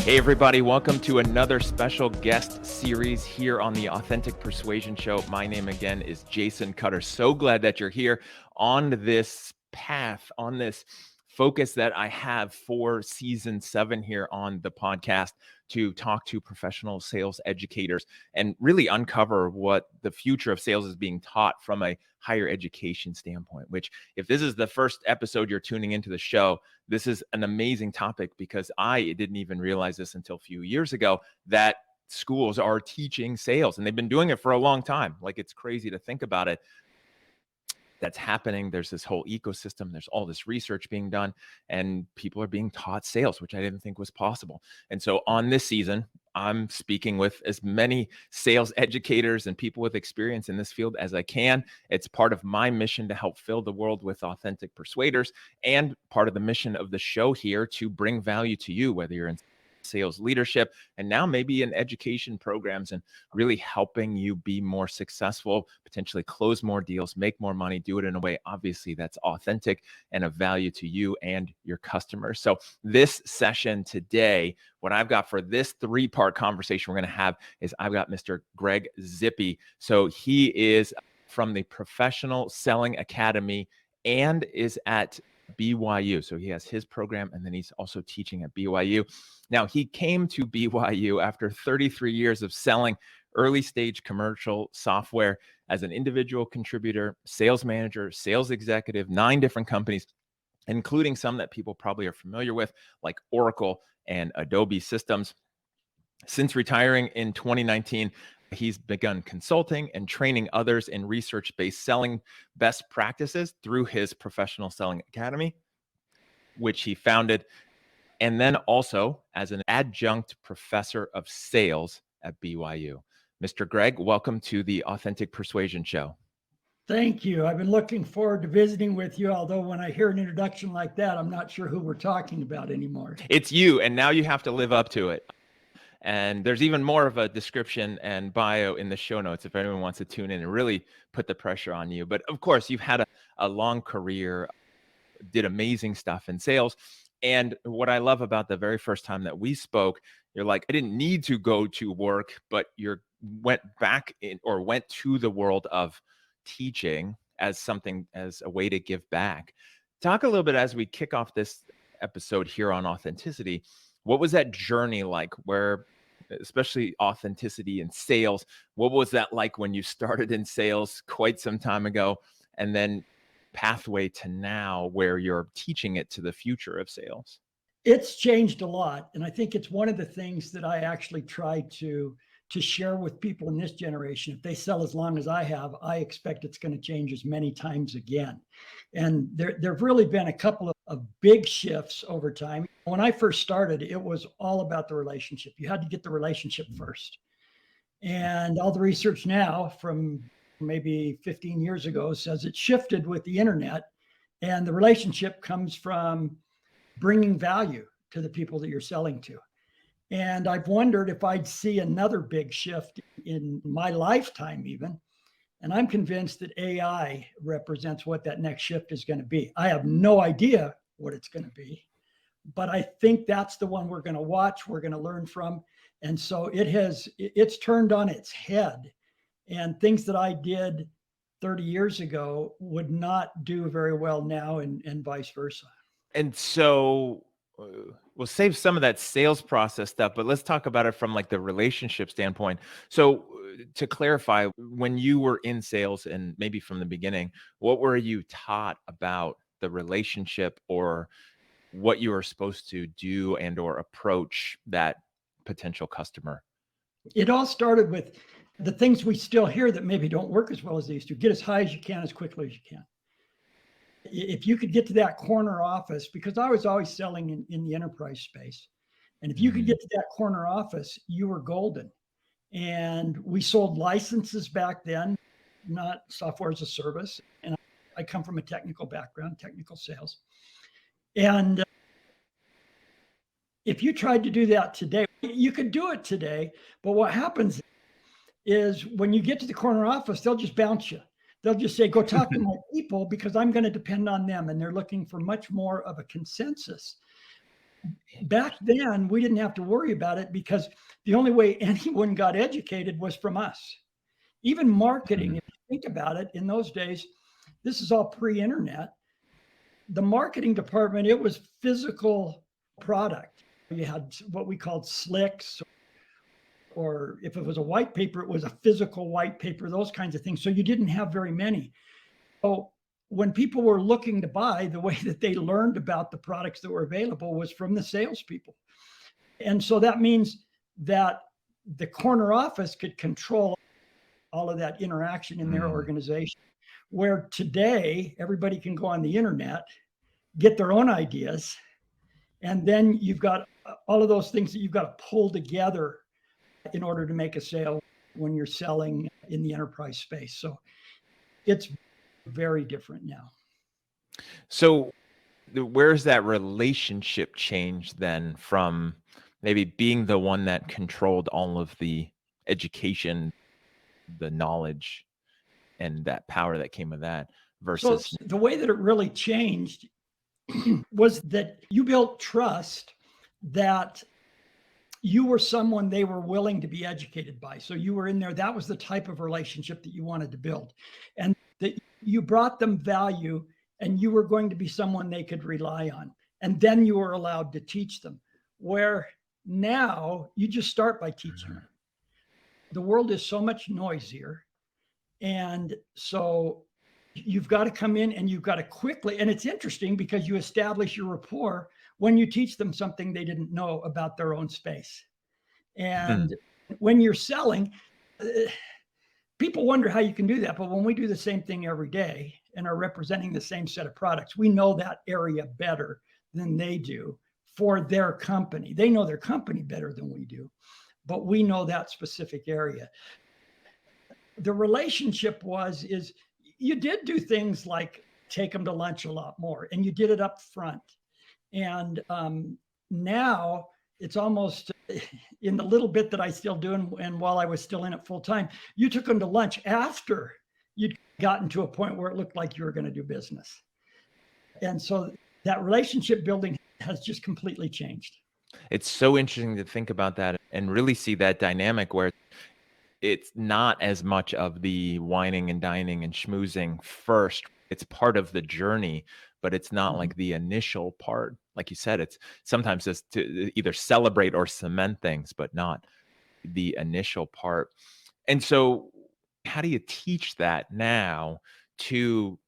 Hey everybody, welcome to another special guest series here on the Authentic Persuasion Show. My name again is Jason Cutter. So glad that you're here on this path, on this focus that I have for season 7 here on the podcast to talk to professional sales educators and really uncover what the future of sales is being taught from a higher education standpoint, which if this is the first episode you're tuning into the show, this is an amazing topic because I didn't even realize this until a few years ago that schools are teaching sales and they've been doing it for a long time. Like, it's crazy to think about it. That's happening. There's this whole ecosystem. There's all this research being done and people are being taught sales, which I didn't think was possible. And so on this season, I'm speaking with as many sales educators and people with experience in this field as I can. It's part of my mission to help fill the world with authentic persuaders and part of the mission of the show here to bring value to you, whether you're in sales leadership and now maybe in education programs and really helping you be more successful, potentially close more deals, make more money, do it in a way, obviously, that's authentic and of value to you and your customers. So this session today, what I've got for this 3-part conversation we're going to have is I've got Mr. Greg Zippi. So he is from the Professional Selling Academy and is at BYU. So he has his program and then he's also teaching at BYU. Now, he came to BYU after 33 years of selling early stage commercial software as an individual contributor, sales manager, sales executive, 9 different companies, including some that people probably are familiar with, like Oracle and Adobe systems. Since retiring in 2019, he's begun consulting and training others in research-based selling best practices through his Professional Selling Academy, which he founded, and then also as an Adjunct Professor of Sales at BYU. Mr. Greg, welcome to the Authentic Persuasion Show. Thank you. I've been looking forward to visiting with you, although when I hear an introduction like that, I'm not sure who we're talking about anymore. It's you, and now you have to live up to it. And there's even more of a description and bio in the show notes if anyone wants to tune in and really put the pressure on you. But of course, you've had a long career, did amazing stuff in sales. And what I love about the very first time that we spoke, you're like, I didn't need to go to work, but you went back in or went to the world of teaching as a way to give back. Talk a little bit as we kick off this episode here on authenticity. What was that journey like where, especially authenticity in sales, what was that like when you started in sales quite some time ago, and then pathway to now where you're teaching it to the future of sales? It's changed a lot. And I think it's one of the things that I actually try to share with people in this generation. If they sell as long as I have, I expect it's going to change as many times again. And there've really been a couple of big shifts over time. When I first started, it was all about the relationship. You had to get the relationship first. And all the research now from maybe 15 years ago says it shifted with the internet, and the relationship comes from bringing value to the people that you're selling to. And I've wondered if I'd see another big shift in my lifetime even. And I'm convinced that AI represents what that next shift is going to be. I have no idea what it's going to be, but I think that's the one we're going to watch, we're going to learn from. And so it's turned on its head. And things that I did 30 years ago would not do very well now, and vice versa. And so we'll save some of that sales process stuff, but let's talk about it from like the relationship standpoint. So to clarify, when you were in sales and maybe from the beginning, what were you taught about the relationship or what you were supposed to do and or approach that potential customer? It all started with the things we still hear that maybe don't work as well as they used to. Get as high as you can, as quickly as you can. If you could get to that corner office, because I was always selling in the enterprise space. And if you could get to that corner office, you were golden. And we sold licenses back then, not software as a service. And I come from a technical background, technical sales. And if you tried to do that today, you could do it today. But what happens is when you get to the corner office, they'll just bounce you. They'll just say, go talk to my people because I'm going to depend on them. And they're looking for much more of a consensus. back then we didn't have to worry about it because the only way anyone got educated was from us. Even marketing, Mm. if you think about it, in those days, this is all pre-internet. The marketing department, it was physical product. You had what we called slicks, or if it was a white paper, it was a physical white paper, those kinds of things. So you didn't have very many. So when people were looking to buy, the way that they learned about the products that were available was from the salespeople. And so that means that the corner office could control all of that interaction in their Mm. organization. Where today, everybody can go on the internet, get their own ideas, and then you've got all of those things that you've got to pull together in order to make a sale when you're selling in the enterprise space. So it's very different now. So where's that relationship change then from maybe being the one that controlled all of the education, the knowledge, and that power that came with that So versus the way that it really changed was that you built trust that you were someone they were willing to be educated by. So you were in there. That was the type of relationship that you wanted to build, and that you brought them value, and you were going to be someone they could rely on. And then you were allowed to teach them. Where now you just start by teaching them. The world is so much noisier. And so you've got to come in and you've got to quickly, and it's interesting because you establish your rapport when you teach them something they didn't know about their own space. And when you're selling, people wonder how you can do that. But when we do the same thing every day and are representing the same set of products, we know that area better than they do for their company. They know their company better than we do, but we know that specific area. The relationship is you did do things like take them to lunch a lot more, and you did it up front. And now it's almost in the little bit that I still do, and while I was still in it full time, you took them to lunch after you'd gotten to a point where it looked like you were going to do business. And so that relationship building has just completely changed. it's so interesting to think about that and really see that dynamic where it's not as much of the whining and dining and schmoozing first. It's part of the journey, but it's not like the initial part. Like you said, it's sometimes just to either celebrate or cement things, but not the initial part. And so how do you teach that now to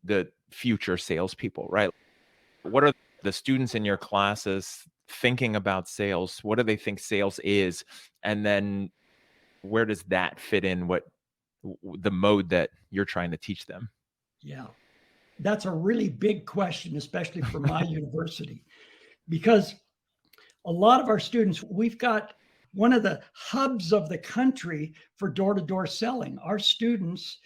the future salespeople, right? What are the students in your classes thinking about sales? What do they think sales is? And then where does that fit in the mode that you're trying to teach them? Yeah, that's a really big question, especially for my university, because a lot of our students, we've got one of the hubs of the country for door-to-door selling. Our students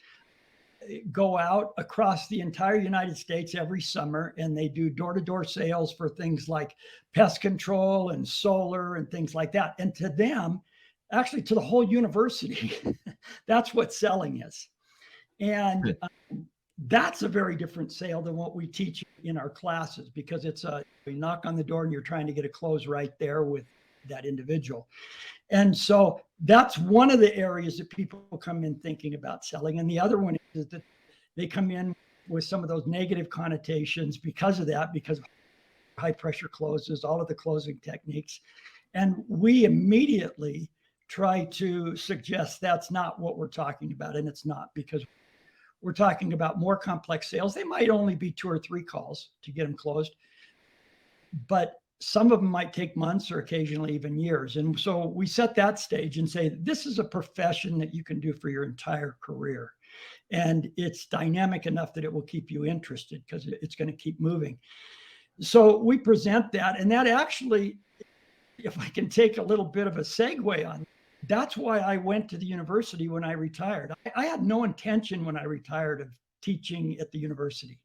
go out across the entire United States every summer, and they do door-to-door sales for things like pest control and solar and things like that. And to them, actually to the whole university, that's what selling is. And that's a very different sale than what we teach in our classes, because it's you knock on the door and you're trying to get a close right there with that individual. And so that's one of the areas that people come in thinking about selling. And the other one is that they come in with some of those negative connotations because of that, because of high pressure closes, all of the closing techniques. And we immediately try to suggest that's not what we're talking about. And it's not, because we're talking about more complex sales. They might only be 2 or 3 calls to get them closed, but some of them might take months or occasionally even years. And so we set that stage and say, this is a profession that you can do for your entire career. And it's dynamic enough that it will keep you interested because it's going to keep moving. So we present that. And that actually, if I can take a little bit of a segue on, that's why I went to the university when I retired. I had no intention when I retired of teaching at the university.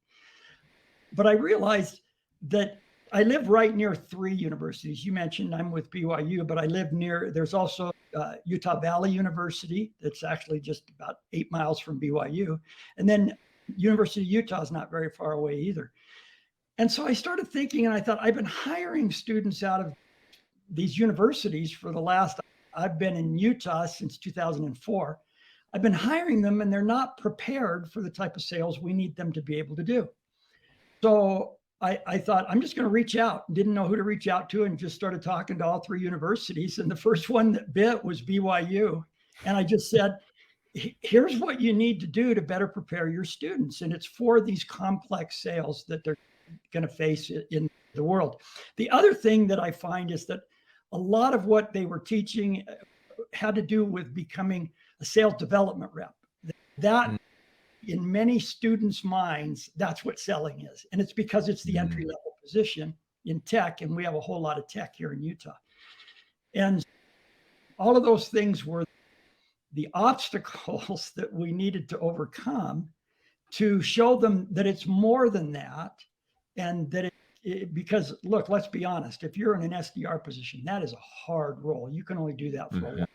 But I realized that I live right near 3 universities. You mentioned I'm with BYU, but I live near, there's also Utah Valley University. That's actually just about 8 miles from BYU. And then University of Utah is not very far away either. And so I started thinking, and I thought, I've been hiring students out of these universities for the last, I've been in Utah since 2004. I've been hiring them, and they're not prepared for the type of sales we need them to be able to do. So I thought, I'm just going to reach out. Didn't know who to reach out to, and just started talking to all three universities. And the first one that bit was BYU. And I just said, here's what you need to do to better prepare your students. And it's for these complex sales that they're going to face in the world. The other thing that I find is that a lot of what they were teaching had to do with becoming a sales development rep. That in many students' minds, that's what selling is. And it's because it's the entry level position in tech. And we have a whole lot of tech here in Utah. And all of those things were the obstacles that we needed to overcome to show them that it's more than that. And that because look, let's be honest, if you're in an SDR position, that is a hard role. You can only do that for a while.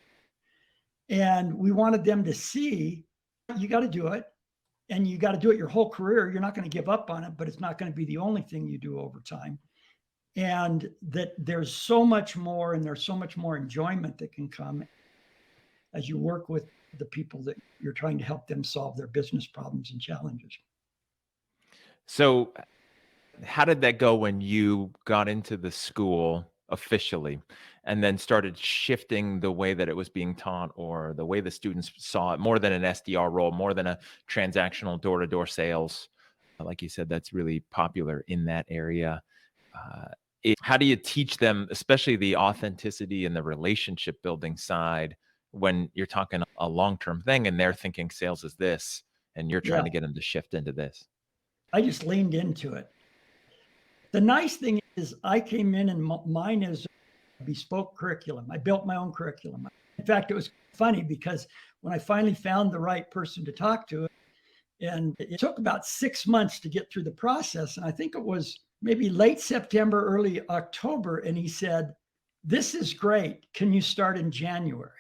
And we wanted them to see, you got to do it. And you got to do it your whole career. You're not going to give up on it, but it's not going to be the only thing you do over time. And that there's so much more, and there's so much more enjoyment that can come as you work with the people that you're trying to help them solve their business problems and challenges. So how did that go when you got into the school officially and then started shifting the way that it was being taught, or the way the students saw it, more than an SDR role, more than a transactional door-to-door sales? Like you said, that's really popular in that area. How do you teach them, especially the authenticity and the relationship building side, when you're talking a long-term thing and they're thinking sales is this, and you're trying to get them to shift into this? I just leaned into it. The nice thing is I came in, and mine is a bespoke curriculum. I built my own curriculum. In fact, it was funny because when I finally found the right person to talk to, and it took about 6 months to get through the process. And I think it was maybe late September, early October. And he said, "This is great. Can you start in January?"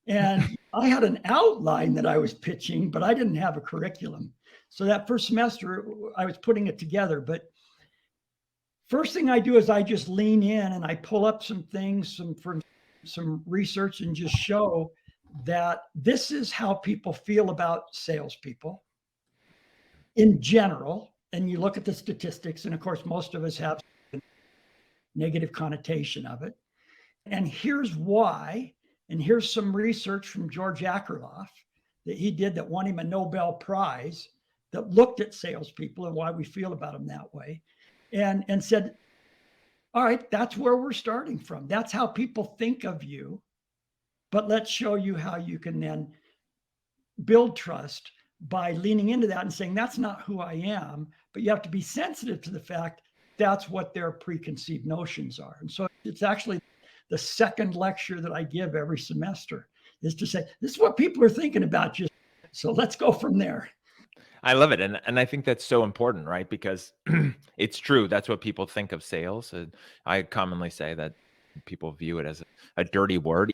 And I had an outline that I was pitching, but I didn't have a curriculum. So that first semester I was putting it together. But first thing I do is I just lean in and I pull up some things from some research and just show that this is how people feel about salespeople in general. And you look at the statistics, and of course, most of us have a negative connotation of it. And here's why. And here's some research from George Akerlof that he did that won him a Nobel Prize that looked at salespeople and why we feel about them that way. And said, all right, that's where we're starting from. That's how people think of you. But let's show you how you can then build trust by leaning into that and saying, that's not who I am. But you have to be sensitive to the fact that's what their preconceived notions are. And so it's actually the second lecture that I give every semester, is to say, this is what people are thinking about you. So let's go from there. I love it. And I think that's so important, right? Because it's true. That's what people think of sales. And I commonly say that people view it as a dirty word.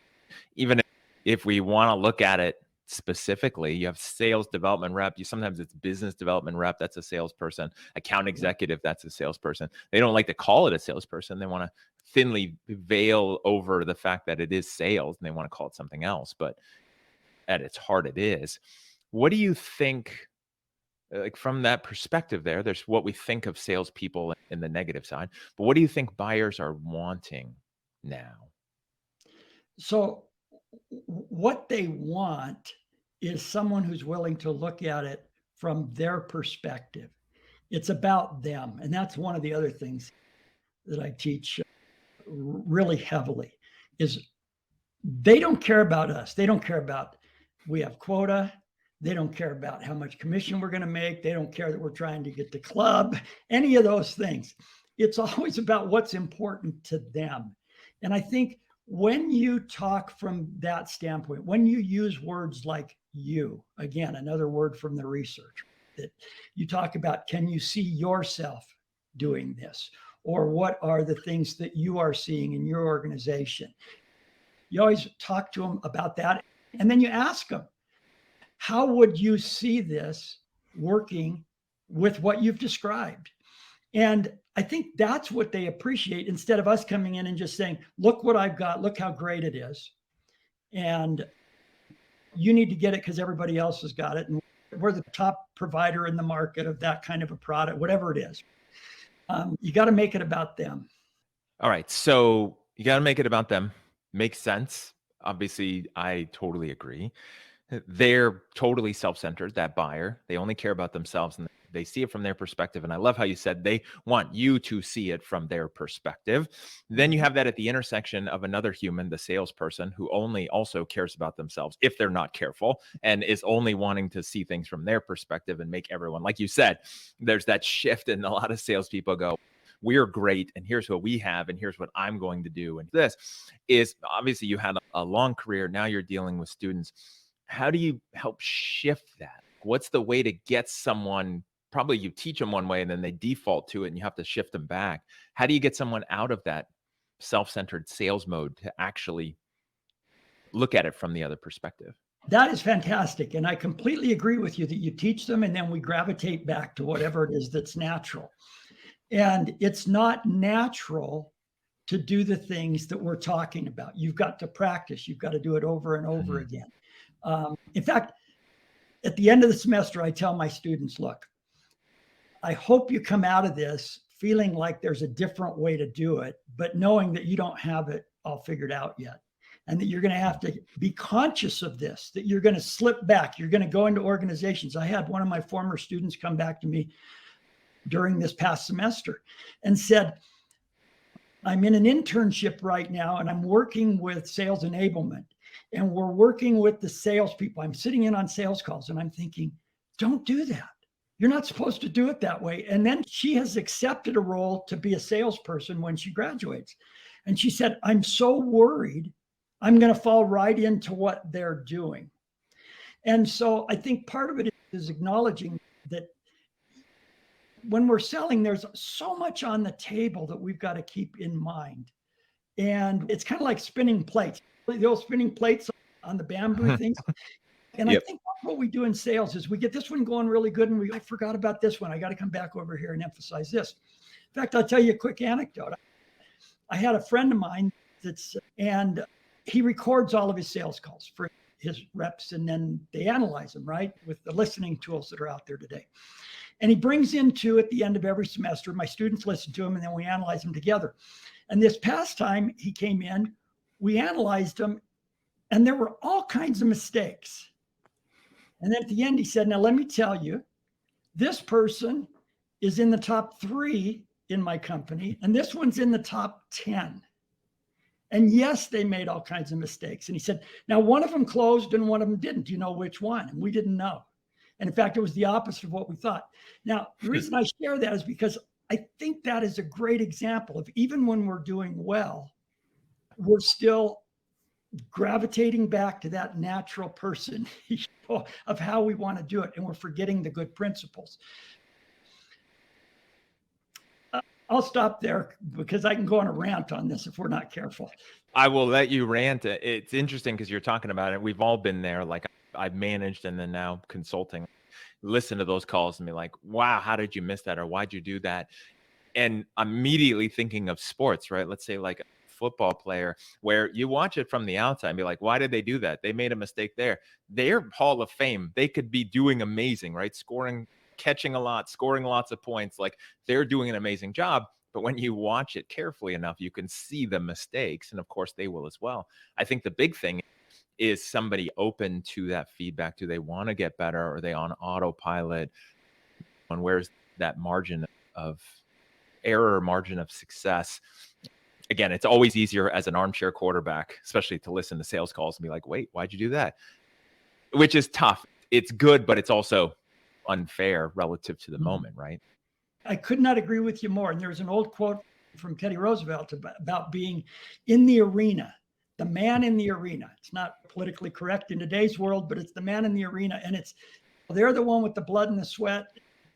Even if we want to look at it specifically, you have sales development rep. Sometimes it's business development rep. That's a salesperson. Account executive. That's a salesperson. They don't like to call it a salesperson. They want to thinly veil over the fact that it is sales, and they want to call it something else. But at its heart, it is. What do you think? Like, from that perspective, there's what we think of salespeople in the negative side, but what do you think buyers are wanting now? So what they want is someone who's willing to look at it from their perspective. It's about them. And that's one of the other things that I teach really heavily, is they don't care about us. They don't care about, we have quota. They don't care about how much commission we're going to make. They don't care that we're trying to get the club, any of those things. It's always about what's important to them. And I think when you talk from that standpoint, when you use words like you, again, another word from the research, that you talk about, can you see yourself doing this? Or what are the things that you are seeing in your organization? You always talk to them about that. And then you ask them, how would you see this working with what you've described? And I think that's what they appreciate, instead of us coming in and just saying, look what I've got, look how great it is. And you need to get it because everybody else has got it. And we're the top provider in the market of that kind of a product, whatever it is. You got to make it about them. All right. So you got to make it about them. Makes sense. Obviously, I totally agree. They're totally self-centered, that buyer. They only care about themselves and they see it from their perspective. And I love how you said they want you to see it from their perspective. Then you have that at the intersection of another human, the salesperson, who only also cares about themselves if they're not careful and is only wanting to see things from their perspective and make everyone, like you said, there's that shift. And a lot of salespeople go, we're great, and here's what we have, and here's what I'm going to do. And this is obviously you had a long career. Now you're dealing with students. How do you help shift that? What's the way to get someone, probably you teach them one way and then they default to it and you have to shift them back. How do you get someone out of that self-centered sales mode to actually look at it from the other perspective? That is fantastic. And I completely agree with you that you teach them and then we gravitate back to whatever it is that's natural. And it's not natural to do the things that we're talking about. You've got to practice. You've got to do it over and over again. In fact, at the end of the semester, I tell my students, look, I hope you come out of this feeling like there's a different way to do it, but knowing that you don't have it all figured out yet. And that you're going to have to be conscious of this, that you're going to slip back. You're going to go into organizations. I had one of my former students come back to me during this past semester and said, I'm in an internship right now and I'm working with sales enablement and we're working with the salespeople. I'm sitting in on sales calls and I'm thinking, don't do that. You're not supposed to do it that way. And then she has accepted a role to be a salesperson when she graduates. And she said, I'm so worried I'm going to fall right into what they're doing. And so I think part of it is acknowledging that when we're selling, there's so much on the table that we've got to keep in mind. And it's kind of like spinning plates, the old spinning plates on the bamboo things. And I think what we do in sales is we get this one going really good and I forgot about this one. I got to come back over here and emphasize this. In fact, I'll tell you a quick anecdote. I had a friend of mine and he records all of his sales calls for his reps and then they analyze them, right? With the listening tools that are out there today. And he brings in two at the end of every semester. My students listen to him and then we analyze them together. And this past time he came in, we analyzed them and there were all kinds of mistakes. And then at the end he said, now let me tell you, this person is in the top 3 in my company and this one's in the top 10. And yes, they made all kinds of mistakes. And he said, now one of them closed and one of them didn't. Do you know which one? And we didn't know. And in fact, it was the opposite of what we thought. Now, the reason I share that is because I think that is a great example of even when we're doing well, we're still gravitating back to that natural person of how we want to do it. And we're forgetting the good principles. I'll stop there because I can go on a rant on this if we're not careful. I will let you rant. It's interesting because you're talking about it. We've all been there. Like I've managed and then now consulting, listen to those calls and be like, wow, how did you miss that? Or why'd you do that? And immediately thinking of sports, right? Let's say like a football player where you watch it from the outside and be like, why did they do that? They made a mistake there. They're Hall of Fame. They could be doing amazing, right? Scoring, catching a lot, scoring lots of points. Like they're doing an amazing job. But when you watch it carefully enough, you can see the mistakes. And of course they will as well. I think the big thing is somebody open to that feedback. Do they want to get better? Or are they on autopilot? And where's that margin of error, margin of success? Again, it's always easier as an armchair quarterback, especially to listen to sales calls and be like, wait, why'd you do that? Which is tough. It's good, but it's also unfair relative to the moment, right? I could not agree with you more. And there's an old quote from Teddy Roosevelt about being in the arena, the man in the arena. It's not politically correct in today's world, but it's the man in the arena. And they're the one with the blood and the sweat.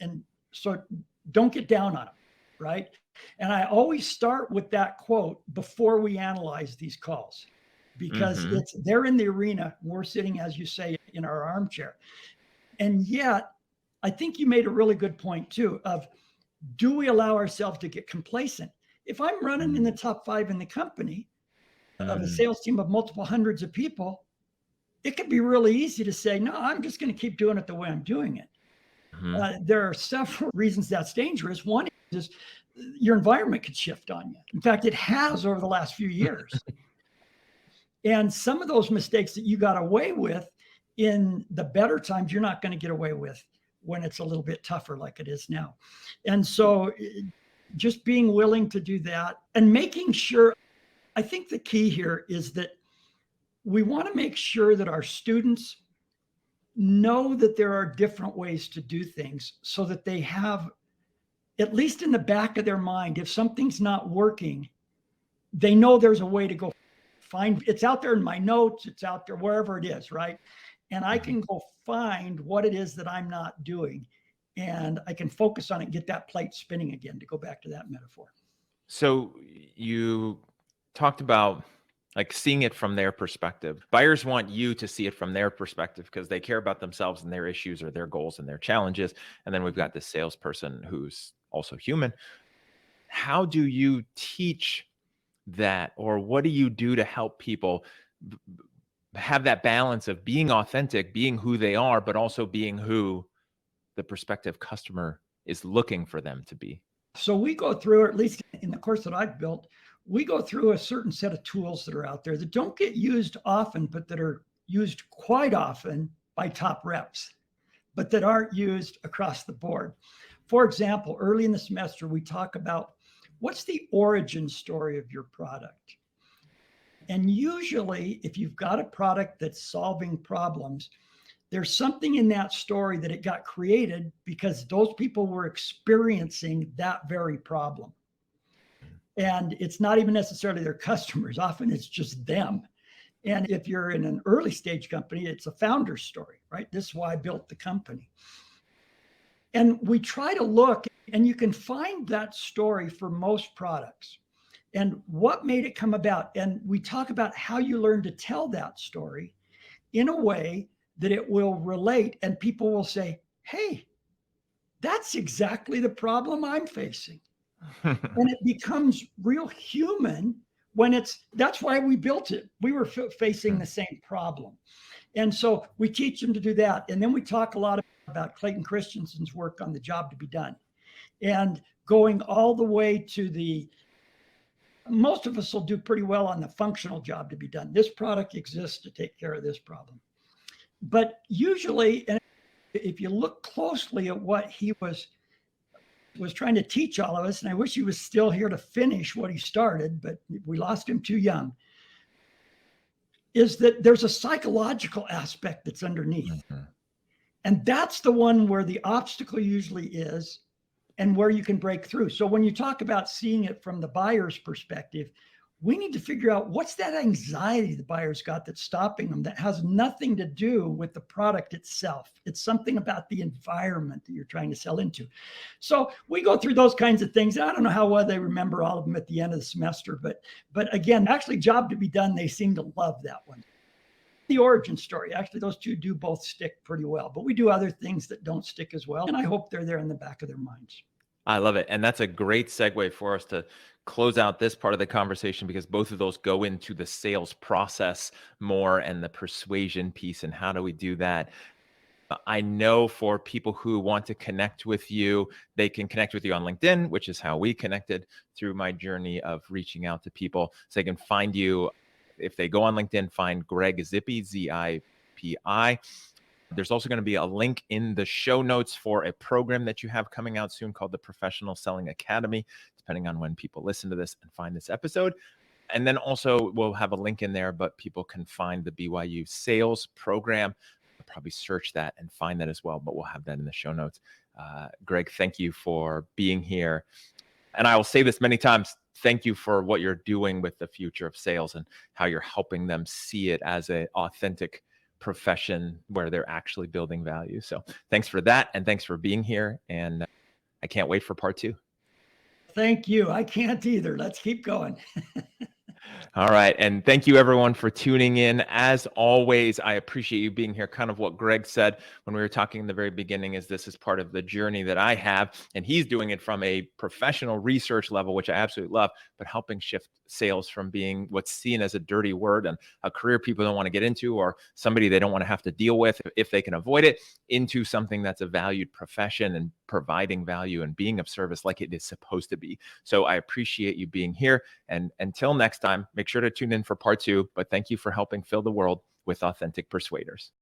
And so don't get down on them, right? And I always start with that quote before we analyze these calls, because they're in the arena. We're sitting, as you say, in our armchair. And yet, I think you made a really good point too, of do we allow ourselves to get complacent? If I'm running in the top 5 in the company of a sales team of multiple hundreds of people, it could be really easy to say, no, I'm just going to keep doing it the way I'm doing it. There are several reasons that's dangerous. One is your environment could shift on you. In fact, it has over the last few years. And some of those mistakes that you got away with in the better times, you're not going to get away with when it's a little bit tougher like it is now. And so just being willing to do that and making sure, I think the key here is that we want to make sure that our students know that there are different ways to do things so that they have, at least in the back of their mind, if something's not working, they know there's a way to go find. It's out there in my notes, it's out there wherever it is, right? And I can go find what it is that I'm not doing, and I can focus on it and get that plate spinning again, to go back to that metaphor. So you talked about like seeing it from their perspective. Buyers want you to see it from their perspective because they care about themselves and their issues or their goals and their challenges. And then we've got this salesperson who's also human. How do you teach that, or what do you do to help people have that balance of being authentic, being who they are, but also being who the prospective customer is looking for them to be? So we go through, or at least in the course that I've built, we go through a certain set of tools that are out there that don't get used often, but that are used quite often by top reps, but that aren't used across the board. For example, early in the semester, we talk about what's the origin story of your product. And usually, if you've got a product that's solving problems, there's something in that story that it got created because those people were experiencing that very problem. And it's not even necessarily their customers. Often it's just them. And if you're in an early stage company, it's a founder's story, right? This is why I built the company. And we try to look, and you can find that story for most products and what made it come about. And we talk about how you learn to tell that story in a way that it will relate, and people will say, hey, that's exactly the problem I'm facing. And it becomes real human when that's why we built it. We were facing the same problem. And so we teach them to do that. And then we talk a lot about Clayton Christensen's work on the job to be done, and going all the way to most of us will do pretty well on the functional job to be done. This product exists to take care of this problem. But usually, and if you look closely at what he was trying to teach all of us, and I wish he was still here to finish what he started, but we lost him too young, is that there's a psychological aspect that's underneath. And that's the one where the obstacle usually is and where you can break through. So when you talk about seeing it from the buyer's perspective, we need to figure out what's that anxiety the buyer's got that's stopping them, that has nothing to do with the product itself. It's something about the environment that you're trying to sell into. So we go through those kinds of things. I don't know how well they remember all of them at the end of the semester, but again, actually job to be done, they seem to love that one. The origin story, actually those two do both stick pretty well, but we do other things that don't stick as well. And I hope they're there in the back of their minds. I love it. And that's a great segue for us to close out this part of the conversation, because both of those go into the sales process more and the persuasion piece and how do we do that. I know for people who want to connect with you, they can connect with you on LinkedIn, which is how we connected through my journey of reaching out to people. So they can find you. If they go on LinkedIn, find Greg Zippi, Z-I-P-I. There's also going to be a link in the show notes for a program that you have coming out soon called the Professional Selling Academy, depending on when people listen to this and find this episode. And then also we'll have a link in there, but people can find the BYU sales program. I'll probably search that and find that as well, but we'll have that in the show notes. Greg, thank you for being here. And I will say this many times, thank you for what you're doing with the future of sales and how you're helping them see it as an authentic profession where they're actually building value. So thanks for that. And thanks for being here. And I can't wait for part 2. Thank you. I can't either. Let's keep going. All right. And thank you everyone for tuning in. As always, I appreciate you being here. Kind of what Greg said when we were talking in the very beginning is this is part of the journey that I have. And he's doing it from a professional research level, which I absolutely love, but helping shift sales from being what's seen as a dirty word and a career people don't want to get into, or somebody they don't want to have to deal with if they can avoid it, into something that's a valued profession and providing value and being of service like it is supposed to be. So I appreciate you being here. And until next time, make sure to tune in for part 2. But thank you for helping fill the world with authentic persuaders.